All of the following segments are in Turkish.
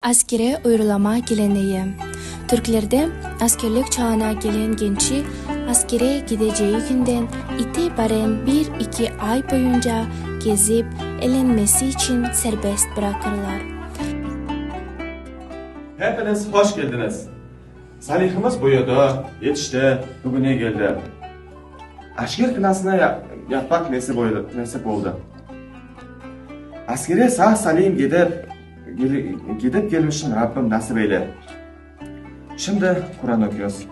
Askere uyrulama geleneği. Türklerde askerlik çağına gelen gençi askere gideceği günden itibaren 1-2 ay boyunca gezip eğlenmesi için serbest bırakırlar. Hepiniz hoş geldiniz. Salihimiz buyurdu, yetişti, bugüne geldi. Asker kınasına yapmak nasip oldu. Askere sağ salim gidip gelmişsin Rabbim nasip eyle. Şimdi Kur'an okuyoruz.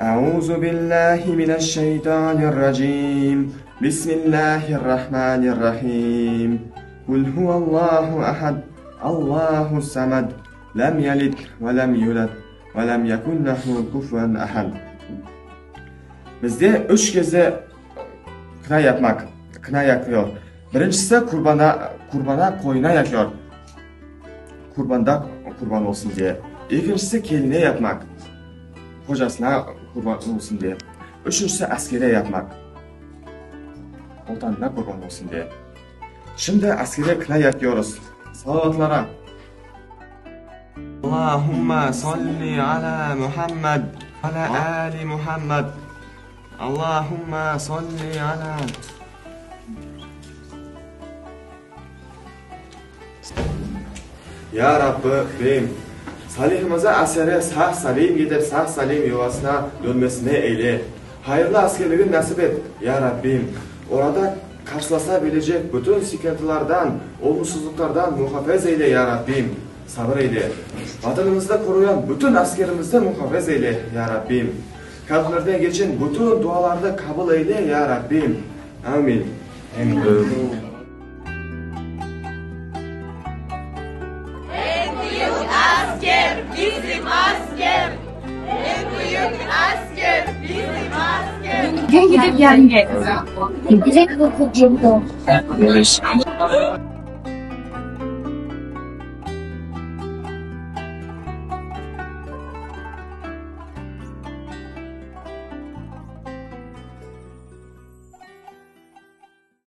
Euzu billahi mineşşeytanirracim. Bismillahirrahmanirrahim. Kul huvallahu ahad. Allahu samad. Lem yelid ve lem yulad ve lem yekun lehu kufuven ahad. Bizde 3 kez kına yakıyor. Birincisi kurbana koyuna yakıyor. Kurban olsun diye. İkincisi keline yapmak. Kocasına kurban olsun diye. Üçüncüsü askere yapmak. Vatanına kurban olsun diye. Şimdi askere kına yakıyoruz. Salavatlara. Allahümme salli ala Muhammed ala ali Muhammed. Allahümme salli ala. Ya Rabbim, salihimize asere sağ salim gidip sağ salim yuvasına dönmesine eyle. Hayırlı askerliği nasip et ya Rabbim. Orada karşılaşabilecek bütün sıkıntılardan, olumsuzluklardan muhafaza eyle ya Rabbim. Sabır eyle. Vatanımızda koruyan bütün askerimizden muhafaza eyle ya Rabbim. Kalplerden geçen bütün dualarda kabul eyle ya Rabbim. Amin. Amin. Bizim asker. En büyük asker bizim asker. Gidip gelmek. Direkt bu